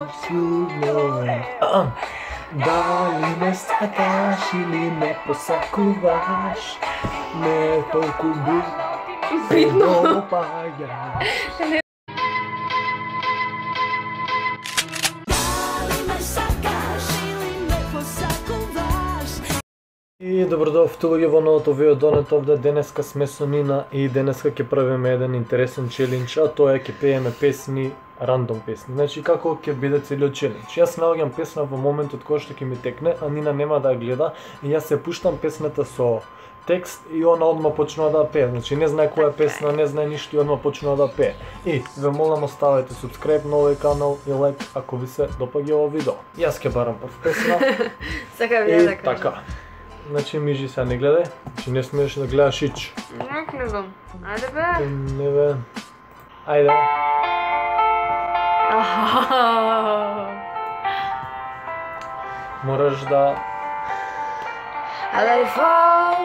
Дали ме сакаш или ме посакуваш, не толку битно паѓа. И добродојавте луѓе во новото видео. Донет овде денеска сме со Нина и денеска ќе правиме еден интересен челендж, а тоа е ќе пееме песни, рандом песни. Значи како ќе биде целиот челендж? Јас наоѓам песна во моментот кога што ќе ми текне, а Нина нема да ја гледа и јас се пуштам песната со текст и она одма почнува да пее. Значи не знае која песна, не знае ништо и одма почнува да пее. И ве молам оставете subscribe на овој канал и лайк ако ви се допаѓа ова видео. Јас ќе барам прв песна. Сакам ја да кажам. Така. Значи мижи се не гледај, значи не смееш да гледаш ич. Не гледам. Ајде бе. Не бе. Ајде. Мораш да... I let it fall,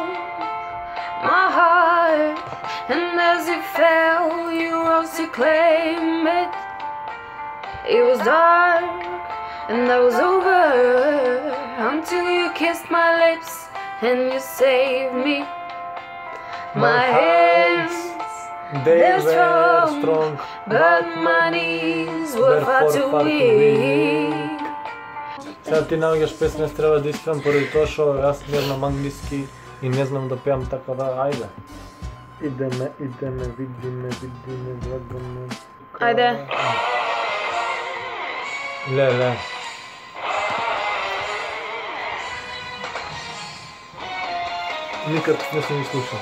my heart, and as it fell, you rose to claim it. It was dark, and that was over, until you kissed my lips, and you saved me. My hands, they they're were strong, strong, but my knees were far too weak. Сега ти наоѓаш песна, треба да испеам поради тоа што јас не знам англиски и не знам да пеам, така да ајде. Идеме, видиме, гледаме. Ајде. Ле. Никад не сум ги слушал.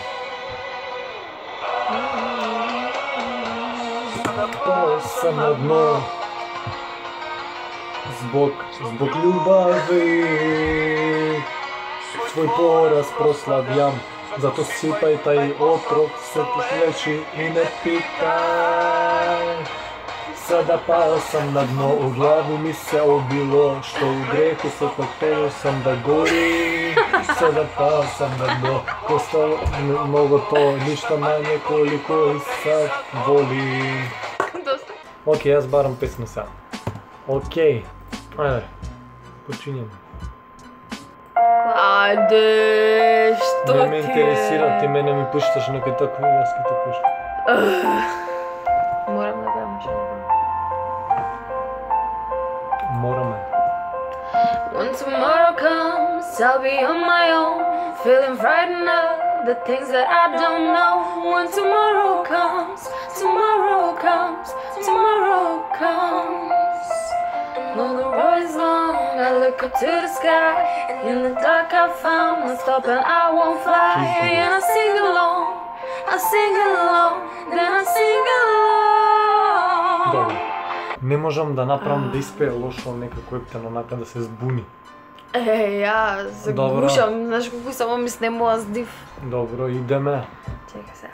Пал сам на дно. Због љубави, свој пораз прославјам, зато сипај тај отрок, се пошлечи и не питај. Сада пал сам на дно, у главу ми се обило, што у греху се потело сам да гори. Сада пал сам на дно, постало многу то, ништо мање колико и сад воли. Океј, јас барам песна сега. Океј, ајде, почињаме. Ајде, што ти е? Не ме интересира, ти мене ми пушташ некој такви, јас ке те пуштам. Морам да пеам, што да пеам. Мораме. When tomorrow comes, I'll be on my own, feeling frightened of the things that I don't know. When tomorrow comes, tomorrow comes, tomorrow comes. Though the road is long, I look up to the sky. In the dark I found the stop and I won't fly. And I sing along, then I sing along. Добро. Не можам да направам да испее лошо некако ептено онака да се збуни. Ја се гушам, знаеш колку само ми снемува здив. Добро, идеме. Чекай се.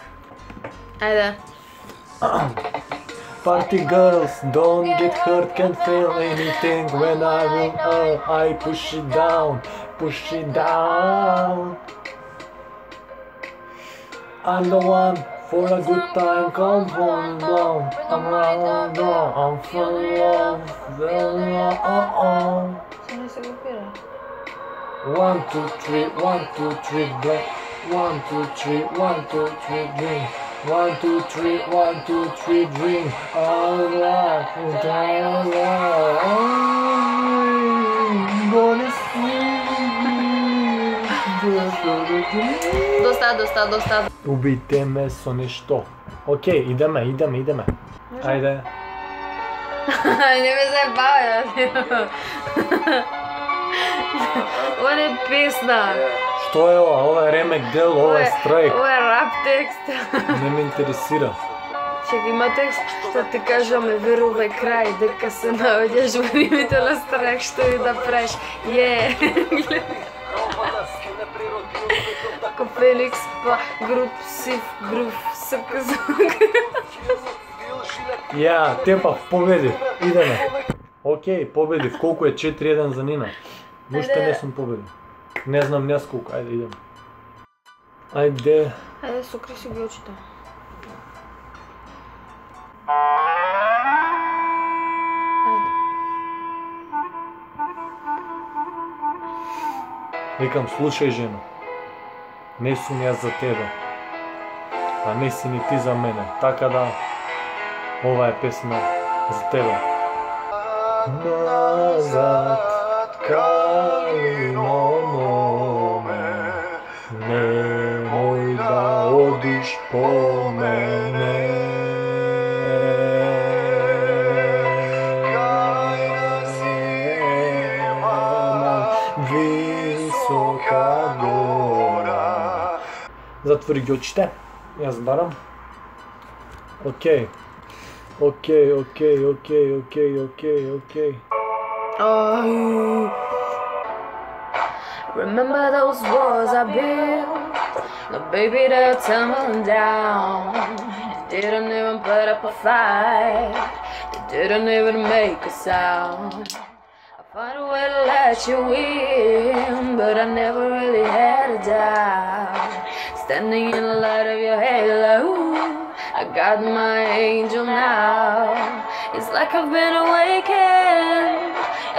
Ајде. Party girls, don't get hurt, can't feel anything when I will, I push it down. I'm the one for a good time, come on down. I'm right down, I'm full of love. Не се го пира. 1, 2, 3, 1, 2, 3, break. 1, 2, 3, 1, 2, 3, drink. 1, 2, 3, 1, 2, 3, drink. All right, gonna sleep. Доста. Убијте ме со нешто. Океј, идеме. Ајде. Не ме заебавај. Ова не е песна. Што е ова? Ова е ремек дел, ова е страйк. Ова е рап текст. Не ме интересира. Чекай, има текст што ти кажаме верувај крај, дека се наоѓаш во римите на страх, што и да правиш. Ко Феникс, па груп, сив, грув, сака. Ја, тепав, победив, идеме. Океј, победив, колку е 4-1 за Нина? Уште не сум победив. Не знам јас колку, ајде идеме. Ајде. Ајде, сокри си ги очите. Ајде. Викам, слушај жено, не сум јас за тебе, а не си ни ти за мене, така да ова е песна за тебе. Назад, калино моме, немој да одиш по мене. Висока гора. Затвори ги очите, јас барам. Океј. Remember those walls I built? No, baby, they're tumbling down. They didn't even put up a fight. They didn't even make a sound. I found a way to let you in, but I never really had a doubt. Standing in the light of your halo, I got my angel now. It's like I've been awakened.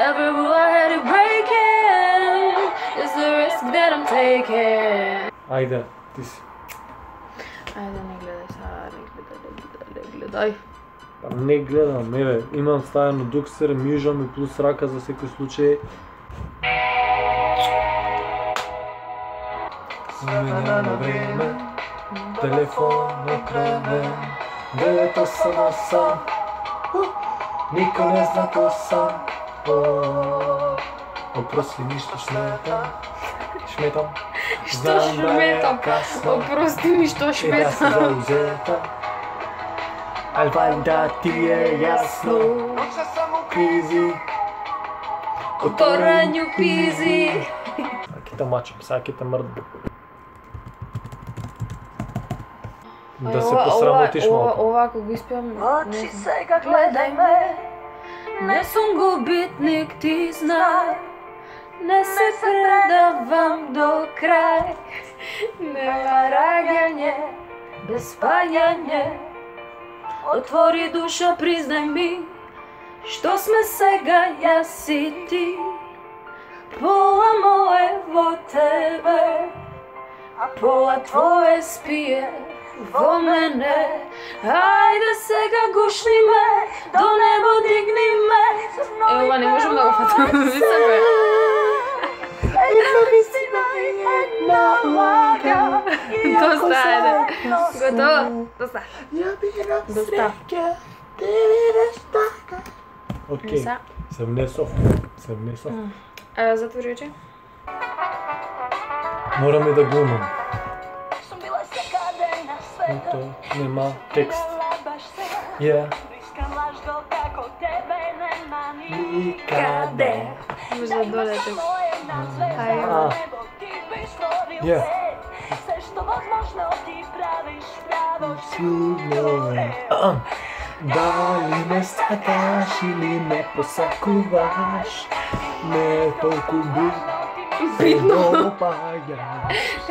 Every rule I had to break in. It's the risk that I'm taking. Ајде, ти си. Ајде, не гледај сега, не гледај. Па не гледам, еве, имам ставено дуксер, мижам и плюс рака за секој случај. Сменя на време, телефон окренен, 988, никој не зна кој сам. Опрости ми што шметам. Што шметам? Опрости ми што И да си шметам. заузета, ал вајда ти е јасно, кризи, Корању пизи. Сега ќе те мачам, сега ќе те мрдам. Да се посрамотиш малку. Ова ако го испеам, очи сега гледај ме. Не сум губитник, ти знај. Не се предавам до крај. Нема раѓање, без спаѓање. Отвори душа, признај ми, што сме сега јас и ти. Пола мое во тебе, а пола твое спие во мене. Ајде сега гушни ме, до небо дигни ме. Ова не можам да го фатам, високо е. Доста, ајде. Готово? Доста. Доста. Океј, се внесов. Затвори очи. Мораме да го имам. Ето, нема текст. Никаде. Може да дојде текст. Дали ме сакаш или ме посакуваш, не е толку битно паѓа.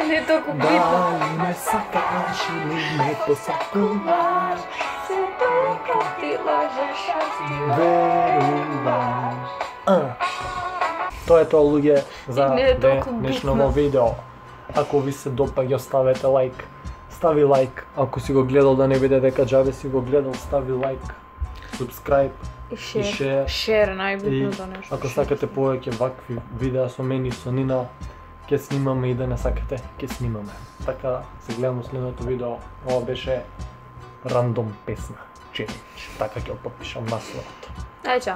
Не е толку битно. Дали ме сакаш или ме посакуваш, Ти лажеш, веруваш. Тоа е тоа, луѓе, за Не е толку денешново битно. видео. Ако ви се допаѓа, оставете лайк. Стави лайк. Ако си го гледал да не биде дека џабе си го гледал, стави лайк. Subscribe. И share. шер. Шер, И најбитното нешто. ако сакате повеќе вакви видеа со мене и со Нина, ќе снимаме, и да не сакате, ќе снимаме. Така, се гледаме следното видео. Ова беше рандом песна. Челендж. Така ќе го подпишам насловот. Ајде, чао.